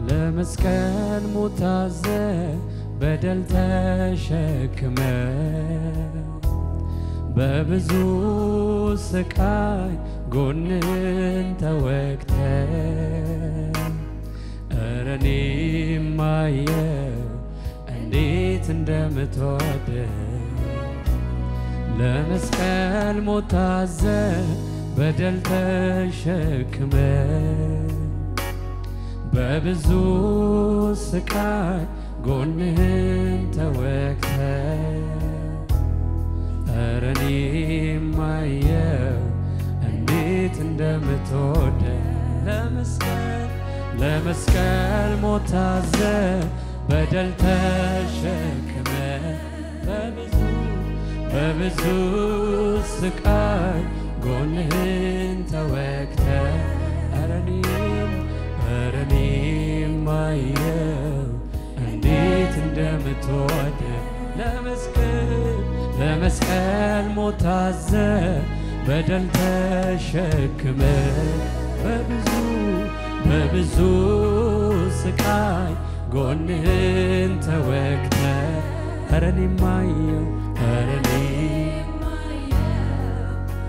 ለመስቀል ሞታዘ በደል ተሸክመ በብዙ ስቃይ ጎንን ተወግተ እረኔ ማየው እንዴት እንደምትወድ ለመስቀል ሞታዘ በደል ተሸክመ በብዙ ስቃይ ጎንን ተወግተ እረኔ ማየው እንዴት እንደምትወድ ለመስቀል ሞታዘ በደል ተሸክመ በብዙ ስቃይ ጎንን ተወግተ እረኔ ማየው እንዴት እንደምትወድ ለመስቀል ሞታዘ በደል ተሸክመ በብዙ ስቃይ ጎንን ተወግተ እረኔ ማየው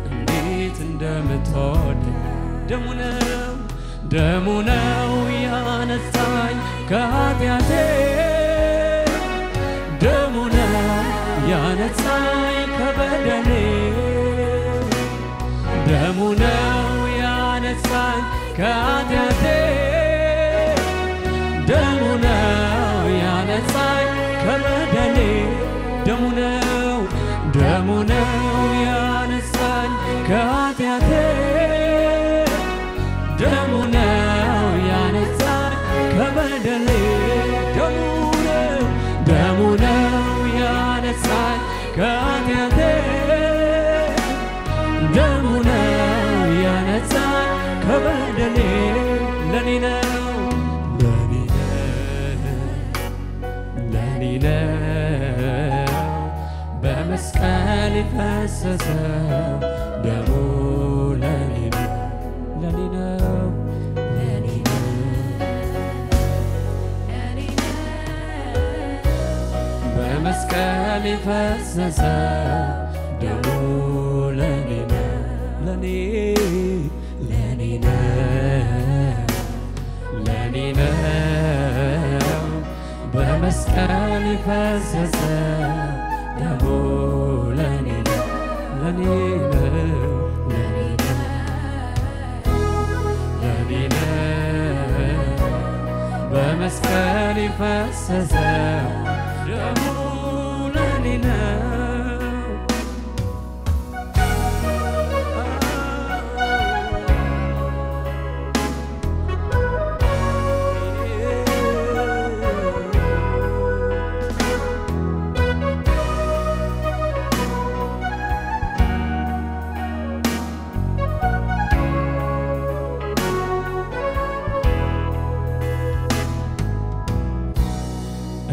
እንዴት እንደምትወድ ደሙ ነው ያነጻኝ ከኃጢአቴ ደሙ ነው ያነጻኝ ከበደሌ ደሙ ነው ያነጻኝ ከኃጢአቴ ደሙ ነው ያነጻኝ ከበደሌ ደሙ ነው ያነጻኝ ከኃጢአቴ ደሙ ነው ያነጻኝ ከበደሌ ደሙ ነው ያነጻኝ ከኃጢአቴ ደሙ ነው ያነጻኝ ከበደሌ ለኔ ነው በመስቀል የፈሰሰው ደሙ ለኔ ነው በመስቀል የፈሰሰው ደሙ ለኔ ነው በመስቀል የፈሰሰው ደሙ ለኔ ነው በመስቀል የፈሰሰው ደሙ ለኔ ነው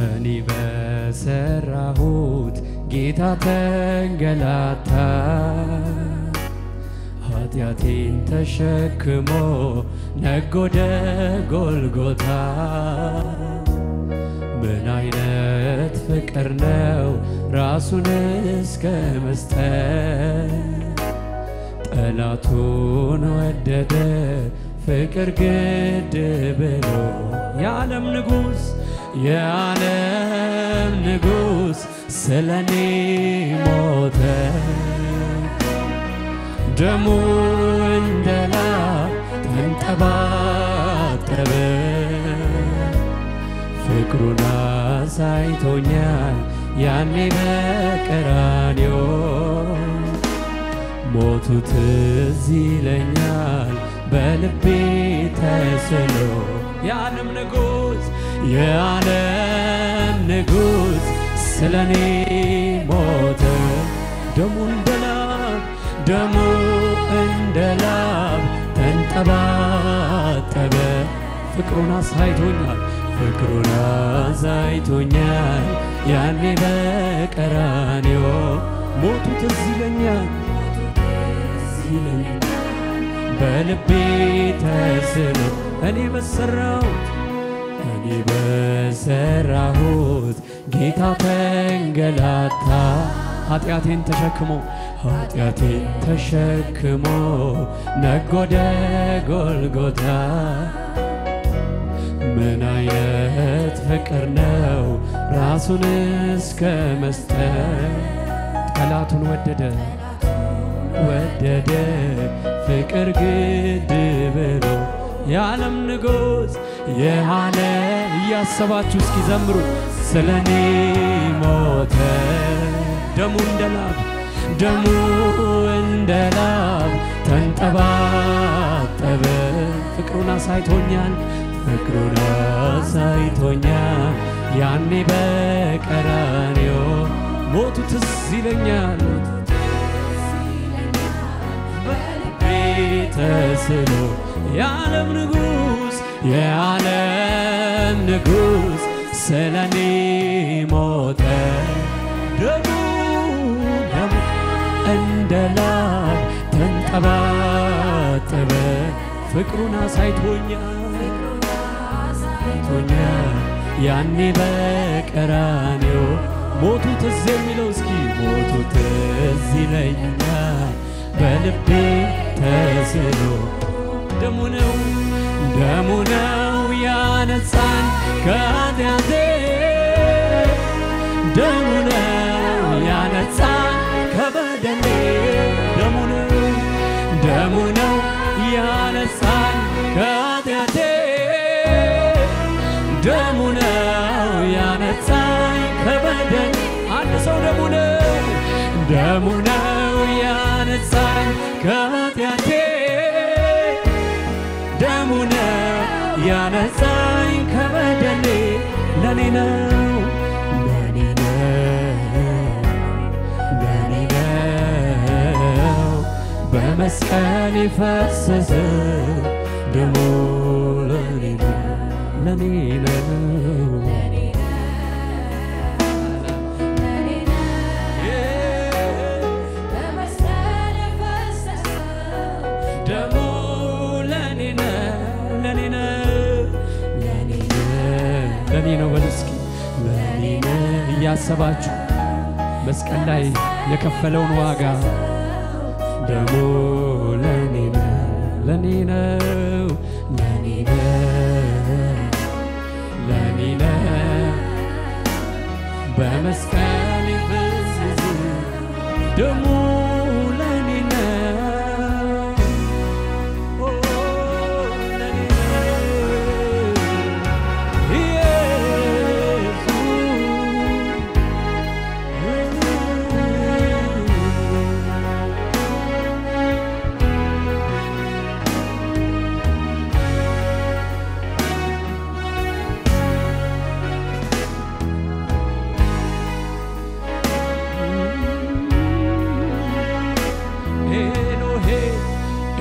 እኔ በሰራሁት ጌታ ተንገላታ ኃጢአቴን ተሸክሞ ነጎደ ጎልጎታ ምን አይነት ፍቅር ነው ራሱን እስከ መስጠት ጠላቱን ወደደ ፍቅር ግድ ብሎ የዓለም ንጉሥ ስለኔ ሞተ ደሙ እንደላ ተንጠባጠበ ፍቅሩን አሳይቶኛል ያኔ በቀራንዮ ሞቱ ትዝ ይለኛል በልቤ ተስሎ የዓለም ንጉሥ ስለኔ ሞተ ደሙ እንደላብ ተንጠባጠበ ፍቅሩን አሳይቶኛል ፍቅሩን አሳይቶኛል ያኔ በቀራንዮ ሞቱ ትዝ ይለኛል በልቤ ተስሎ እኔ በሰራሁት ጌታ ተንገላታ ኃጢአቴን ተሸክሞ ነጎደ ጎልጎታ ምን አይነት ፍቅር ነው ራሱን እስከ መስጠት ጠላቱን ወደደ ፍቅር ግድ ብሎ የዓለም ንጉሥ የሃለ እያሰባችሁ እስኪ ዘምሩ ስለኔ ሞተ ደሙ እንደ ላብ ተንጠባጠበ ፍቅሩን አሳይቶኛል ያኔ በቀራንዮ ሞቱ ትዝ ይለኛል በልቤ ተስሎ የዓለም ንጉሥ ስለኔ ሞተ ደሙ እንደ ላብ ተንጠባጠበ ፍቅሩን አሳይቶኛል ያኔ በቀራንዮ ሞቱ ትዝ የሚለው እስኪ ሞቱ ትዝ ይለኛል በልቤ ተስሎ ደሙ ነው ያነጻን ከኃጢአቴ ደሙ ነው ያነጻን ከበደሌ ደሙ ነው ያነጻን ከኃጢአቴ ደሙ ነው ያነጻን ከበደሌ አንድ ሰው ደሙ ነው ያነጻን ከኃጢአቴ ደሙ ነው ያነጻኝ ከበደሌ ለኔ ነው በመስቀል የፈሰሰ ደሙ ለኔ ነው ለኔ ነው በልስኪ ለኔ ነው እያሰባችሁ መስቀል ላይ የከፈለውን ዋጋ ደሙ ለኔ ነው በመስቀል የፈሰሰ ደሙ ለኔ ነው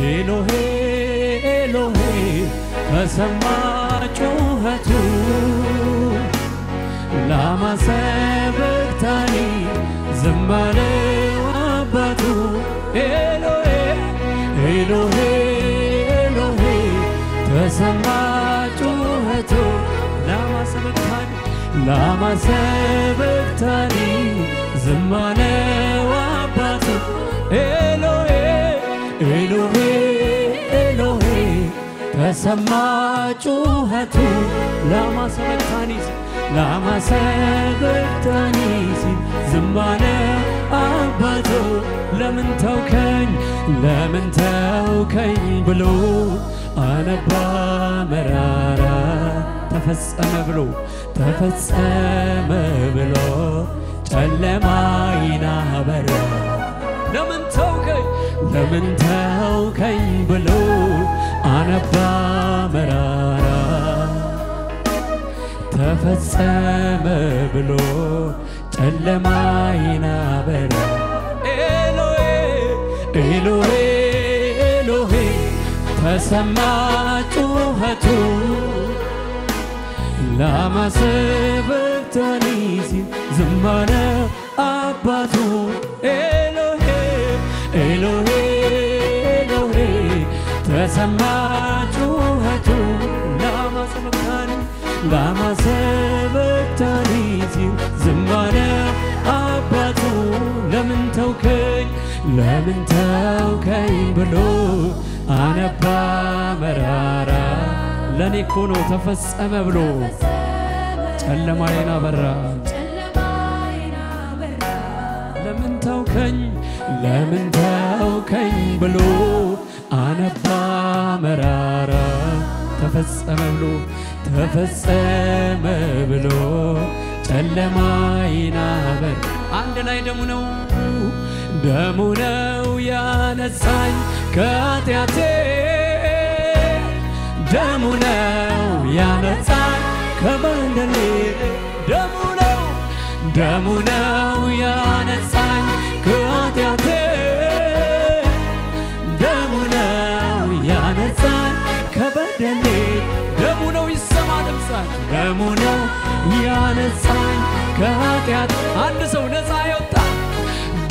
ኤሎሄ ኤሎሄ ተሰማ ጩኸቱ ላማ ሰበቅታኒ ዝም አለው አባቱ ኤሎሄ ኤሎሄ ኤሎሄ ተሰማ ጩኸቱ ላማ ሰበቅታኒ ዝም አለው አባቱ ኤሎሄ ኤሎሄ ኤሎሄ ተሰማ ጩኸቱ ላማ ሰበቅታኒ ዝም አለው አባቱ ለምን ተውከኝ ብሎ አነባ መራራ ተፈጸመ ብሎ ጨለማዬን አበራ ለምን ተውከኝ ብሎ አነባ መራራ ተፈጸመ ብሎ ጨለማዬን አበራ ኤሎሄ ኤሎሄ ተሰማ ጩኸቱ ለማሰበታኒሲ ዝማነ አባቱ ኤሎሄ ኤሎሄ ኤሎሄ ተሰማ ጩኸቱ ለማሰበታኒሲ ዝማነ አባቱ ለምን ተውከኝ ብሎ አነባ መራራ ለኔ እኮ ነው ተፈጸመ ብሎ ጨለማዬን አበራ ለምን ተውከኝ ብሎ አነባ መራራ ተፈጸመ ብሎ ጨለማዬን አበራ አንድ ላይ ደሙ ነው ያነጻኝ ከኃጢአቴ ደሙ ነው ያነጻኝ ከበደሌ ደሙ ነው ያነጻኝ ከኃጢአቴ ደሙ ነው ያነጻኝ ከበደሌ ደሙ ነው ይሰማ ድምፃችሁ ደሙ ነው ያነጻኝ ከኃጢአት አንድ ሰው ነፃ ይወጣ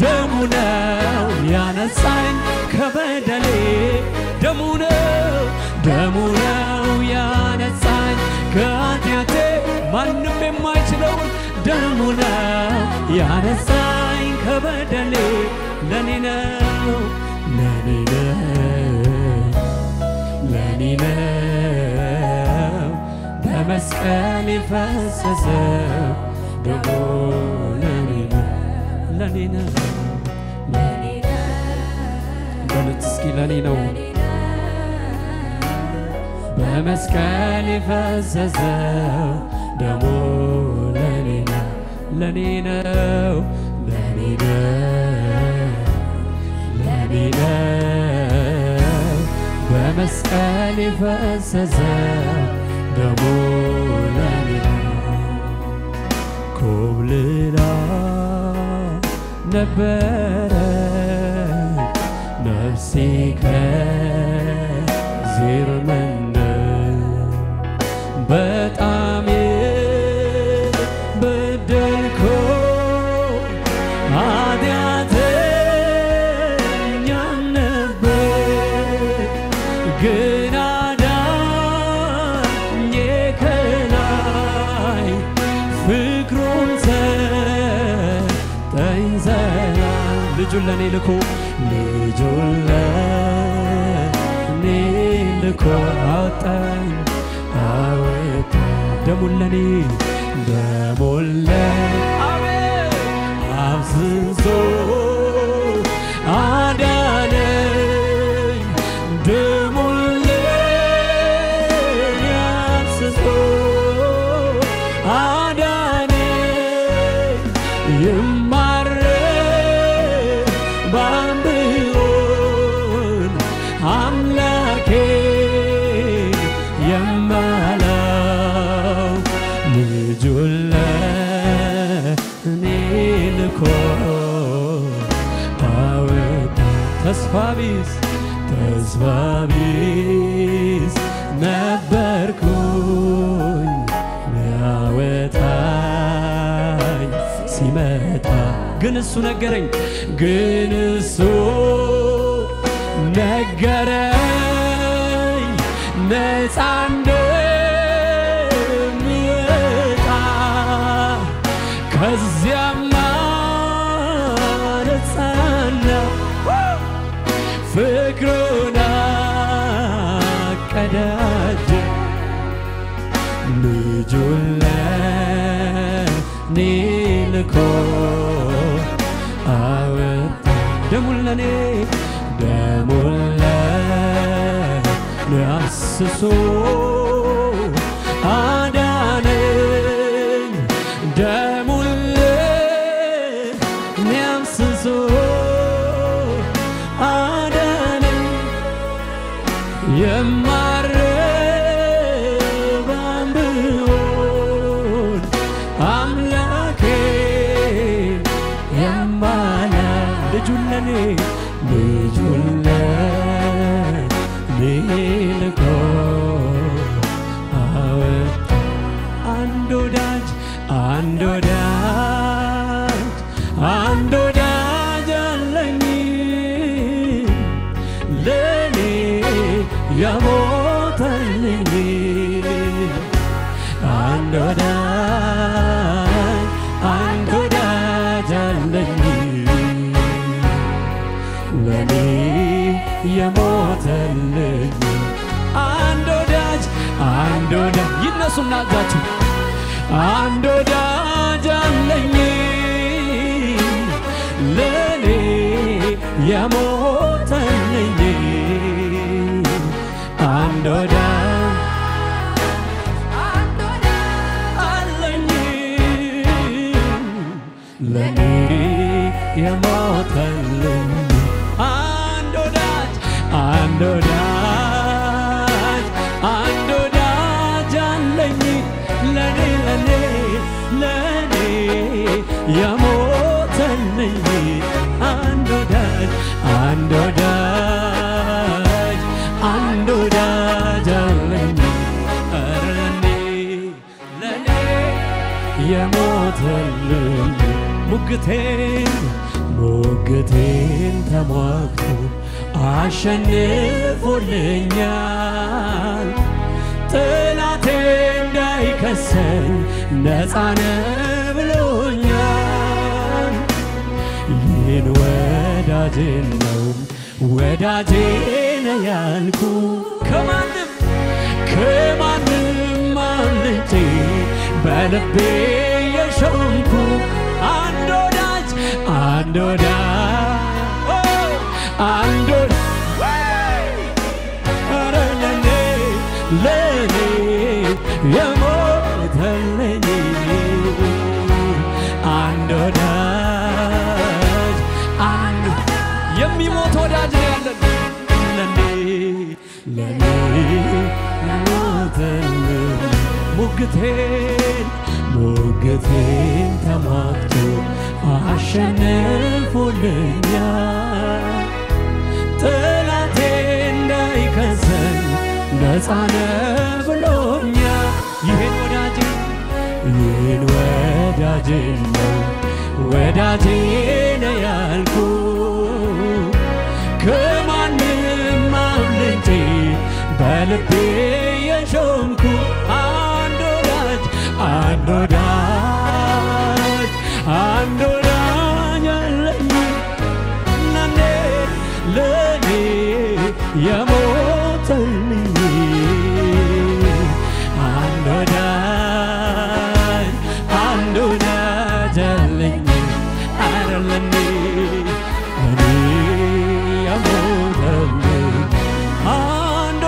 ደሙ ነው ያነጻኝ ከበደሌ ደሙ ነው ያነጻኝ ከኃጢአቴ ማንም የማይችለውን ደሙ ነው ያነጻኝ ከበደሌ ለኔ ነው በመስቀል የፈሰሰው ደሙ ለኔ ነው በሉት እስኪ ለኔ ነው በመስቀል የፈሰሰው ደሙ ለኔ ነው በመስቀል የፈሰሰው ደሙ ለኔ ነው ኮብልላ ነበረ ነፍሴ ከዜሮ በጣም በደልኮ ኃጢአተኛ ነበር ግን አዳኝ ከላይ ፍቅሩን ሰጠኝ ሰላም ልጁን ለኔ ልኮ አወጣኝ ደሙን ለኔ አፍስሶ አዳነኝ ደሙን ለኔ አፍስሶ አዳነኝ ይማረባን ቢሆን አምላኬ ልጁን ለኔ ልኮ አወጣ ተስፋ ቢስ ነበርኩኝ ሊያወጣኝ ሲመጣ ግን እሱ ነገረኝ ነፃ ከዚያማ ነፃና ፍቅሩን አቀዳጀ ልጁን ለኔ ልኮ አወጣ ደሙን ለኔ አፍስሶ አዳነኝ ደሙን ለኔ አፍስሶ አዳነኝ የማረባን ብሆን አምላኬ የማላ ልጁን ለኔ ልኮ አንድ ወዳጅ አለኝ ለኔ የሞተልኝ አንድ ወዳጅ ይነሱና እጃችሁ አንድ ወዳጅ አለኝ ለኔ የሞተልኝ አንድ ወዳጅ አለኝ ለኔ የሞተልኝ አንድ ወዳጅ አለኝ ለኔ የሞተልኝ አንድ ወዳጅ አለኝ ለኔ የሞተልኝ ሙግቴን ተሟግቶ አሸንፎልኛል ጠላቴ እንዳይከሰኝ ነፃ ነህ ብሎኛል ይህን ወዳጄ ነው ያልኩ ከማንም አምልጬ በልቤ የሾምኩ አንድ ወዳጅ ለኔ የሞተልኝ አንድ ወዳጅ የሚሞት ወዳጅ ነው ያለን ለኔ የሞተልኝ ሙግቴን ተሟግቶ አሸንፎልኛል ጠላቴ እንዳይከሰኝ ነፃ ነህ ብሎኛል ይህን ወዳጄ ነው ያልኩ ከማንም አምልጬ በልቤ የሾምኩ አንድ ወዳጅ አለኝ ለኔ የሞተልኝ አንድ ወዳጅ አለኝ ለኔ የሞተልኝ አንድ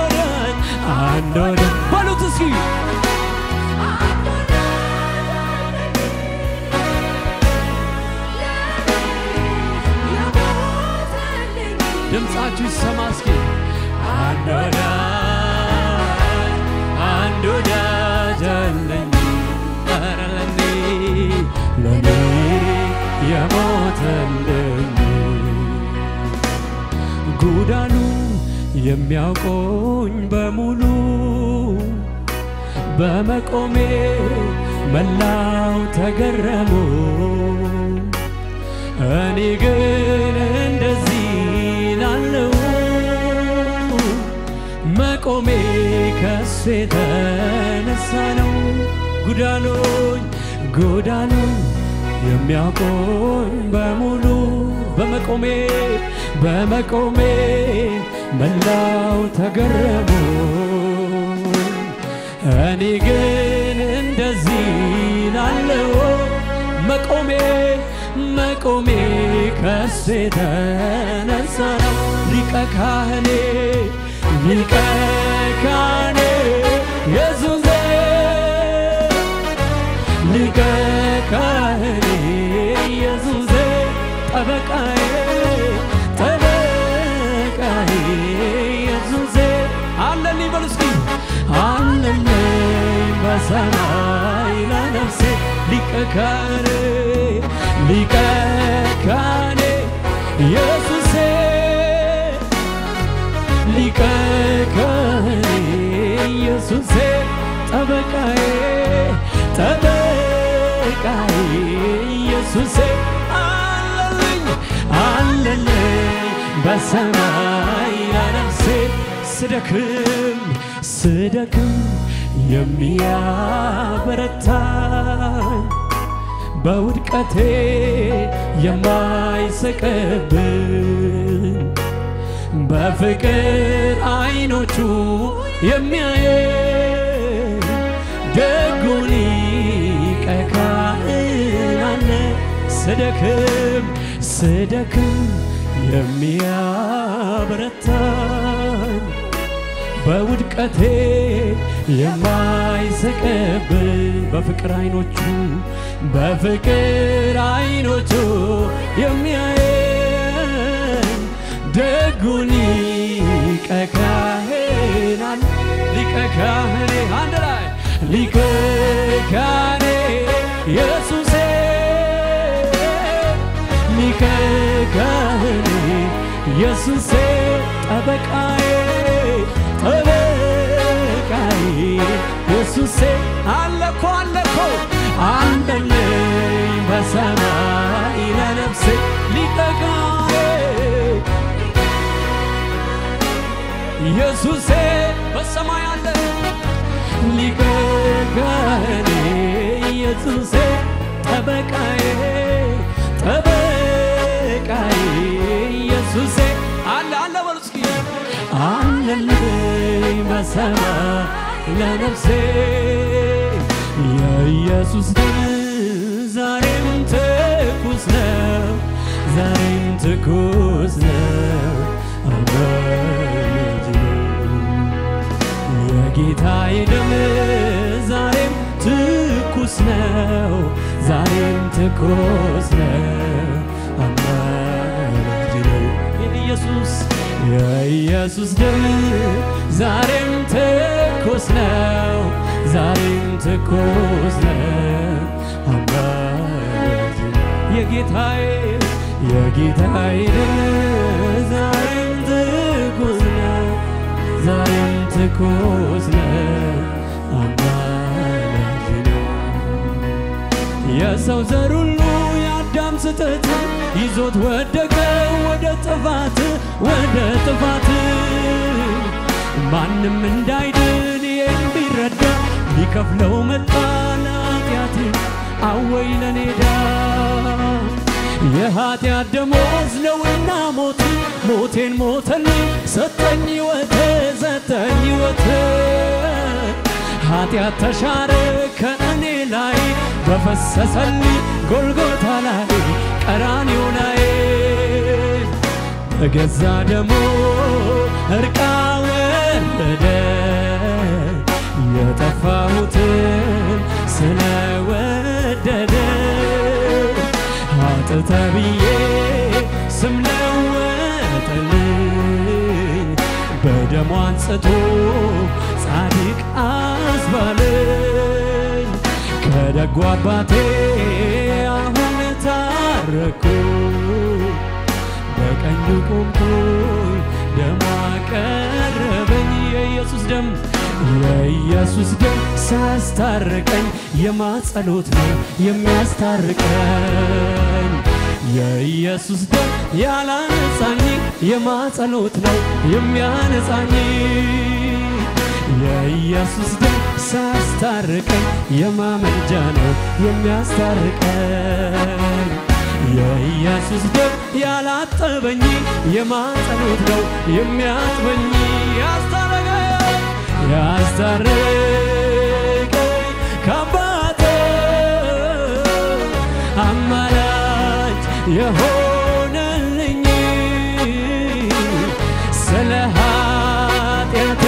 ወዳጅ በሉት እስኪ ድምፃችሁ ይሰማ እስኪ አንድ ወዳጅ አለኝ ለኔ የሞተልኝ ጉዳኑ የሚያውቁኝ በሙሉ በመቆሜ መላው ተገረሙ እኔ ግን እንደዚህ ላለው መቆሜ ከሱ የተነሳ ነው ጎዳኑን የሚያውቁኝ በሙሉ በመቆሜ መላው ተገረሙ እኔ ግን እንደዚህ ላለው መቆሜ ከሱ የተነሳ ነው ሊቀ ካህኔ ኢየሱሴ ሊቀ ካህኔ ኢየሱሴ ጠበቃዬ ኢየሱሴ አለልኝ በሉ እስኪ አለልኝ በሰማይ ለነፍሴ ሊቀ ካህኔ ኢየሱሴ ሊቀ ካህኔ ኢየሱሴ ጠበቃዬ ኢየሱሴ አለልኝ በሰማይ ለነፍሴ ስደክም የሚያበረታኝ በውድቀቴ የማይስቅብኝ በፍቅር አይኖቹ የሚያየኝ ደጉ ሊቀ ካህናት ስደክም የሚያበረታኝ በውድቀቴ የማይስቅብኝ በፍቅር አይኖቹ የሚያየኝ ደጉ ሊቀ ካህናት አንድ ላይ ሊቀ ካህኔ ኢየሱሴ ሊቀ ካህኔ ኢየሱሴ ጠበቃዬ ኢየሱሴ አለኮ አንደለኝ በሰማይ ለነፍሴ ሊቀ ካህኔ ኢየሱሴ በሰማይ አለ ሊቀ ካህኔ ኢየሱሴ ጠበቃዬ ኢየሱሴ አለ በሉስኪ አለልኝ በሰማይ ለነፍሴ የኢየሱስ ደም ዛሬም ትኩስ ነው አመልጅ የጌታዬ ደም ዛሬም ትኩስ ነው አመልጅ የኢየሱስ ደም ዛሬም ትኩስ ነው አመልጅ የጌታዬ ደም ዛሬም ትኩስ ነው አመልጅ የሰው ዘር ሁሉ የአዳም ስህተት ይዞት ወደቀ ወደ ጥፋት ማንም እንዳይድን ይህን ቢረዳ ሊከፍለው መጣ ለኃጢአት አወይ ለኔ ዕዳ የኃጢአት ደሞዝ ነውና ሞቴን ሞተልኝ ሰጠኝ ሕይወት ኃጢአት ተሻረ ከእኔ ላይ በፈሰሰልኝ ጎልጎታ ላይ ቀራንዮ ላይ በገዛ ደሙ እርቃን ወረደ የጠፋሁትን ስለወደደ ኃጥእ ተብዬ ስም ለወጠልኝ በደሙ አንጽቶ ጻድቅ አስባለኝ ከደጉ አባቴ አሁን ታረኩ በቀኙ ቆምኩኝ ደሙ አቀረበኝ የኢየሱስ ደም ሳያስታርቀኝ የማጸሎት ነው የሚያስታርቀኝ የኢየሱስ ደም ያላነጻኝ የማጸሎት ነው የሚያነጻኝ የኢየሱስ ደም ሳያስታርቀኝ የማመልጃ ነው የሚያስታርቀኝ የኢየሱስ ደም ያላጠበኝ የማጸሎት ነው የሚያጥበኝ ያስታረቀኝ ከአባቴ አማላጅ የሆነልኝ ስለ ኃጢአቴ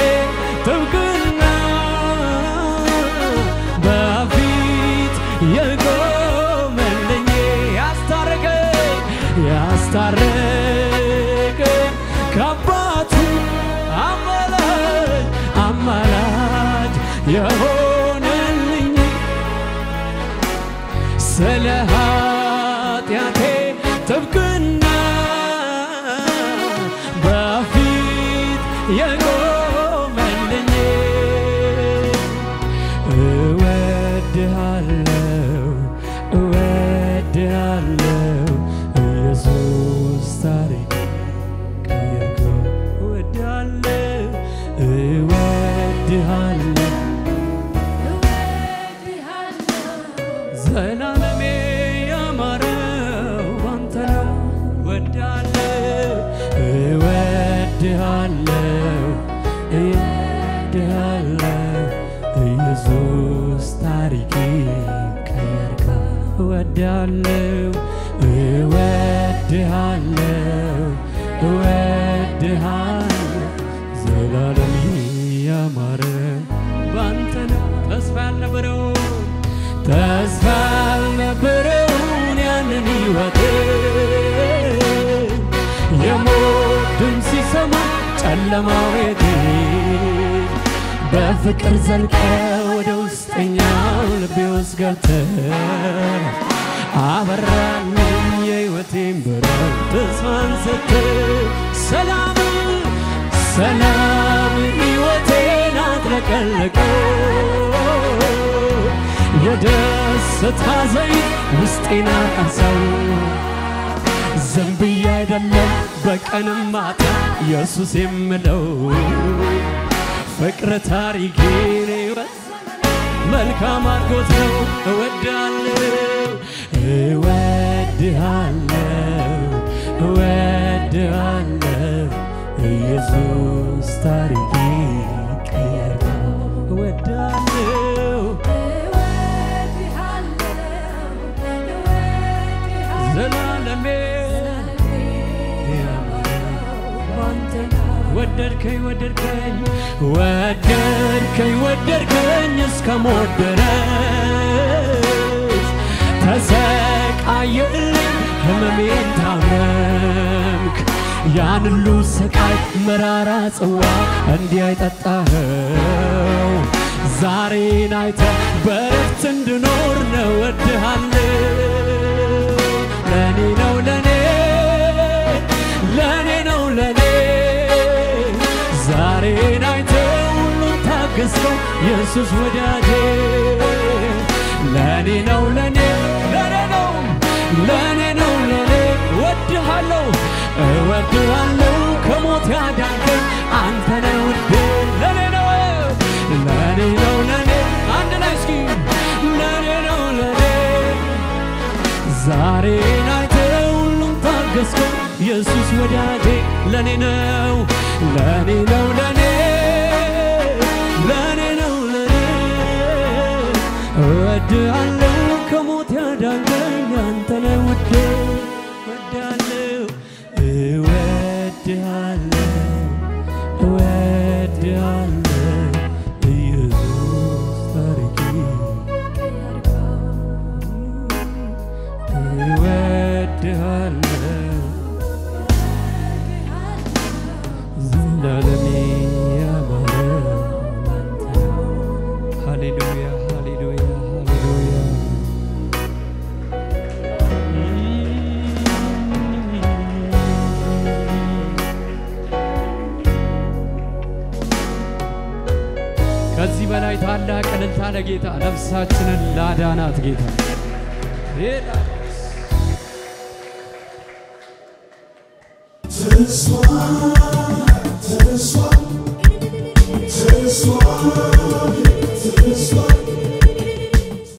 ጥብቅና በፊት የቆመልኝ ያስታረቀኝ ከአባቱ አማላጅ የሆነልኝ ስለ ኃጢአቴ ጥብቅና በፊት የቆመልኝ እወድሃለሁ ኢየሱስ ታሪክ ቀየርከው እወድሃለሁ ኢየሱስ ታሪኬ ቀየርከው እወድሃለሁ እወድሃለሁ ዘላለም ያማረ ባንተ ነው ተስፋ ያልነበረውን ያንን ሕይወቴ የሞት ድምፅ ሲሰማ ጨለማው ቤቴ በፍቅር ዘልቀ ወደ ውስጠኛው ልቤ ውስጥ ገብተህ አበራልኝ የሕይወቴን ብርሃን ተስፋን ሰጥተህ ሰላም ሕይወቴን አጥለቀለቀው የደስታ ዘይት ውስጤን አቃሰው ዝም ብዬ አይደለም በቀንም ማታ ኢየሱስ የምለው ፍቅር ታሪኬን ሕይወት መልካም አድርጎት ነው እወድሃለሁ ኢየሱስ ታሪኬ ቀየርከው እወድሃለሁ ዘላለሜ ወደድከኝ እስከ ሞት ድረስ ተሰቃየልኝ ህመሜን ታመምክ ያን ሁሉ ስቃይ መራራ ጽዋ እንዲህ አይጠጣኸው ዛሬን አይተህ በረፍት እንድኖር ነው እወድሃለሁ ለኔ ዛሬን አይተህ ሁሉን ታገስከው ኢየሱስ ወዳጄ ለኔ እወድሃለሁ ከሞት ያዳንከኝ አንተ ነህ ውዴ ለኔ አንድ ላይ እስኪ ለኔ ዛሬን አይተህ ሁሉን ታገስከው ኢየሱስ ወዳጄ ለኔ ነው እወድሃለሁ ከሞት ያዳንከኝ አንተ ነህ ውዴ እወድሃለሁ ኢየሱስ ታሪኬ እወድሃለሁ ዘላለሜ ያማረ ሃሌሉያ ከዚህ በላይ ታላቅ እልልታ ለጌታ ነፍሳችንን ላዳናት ጌታ ተስፋ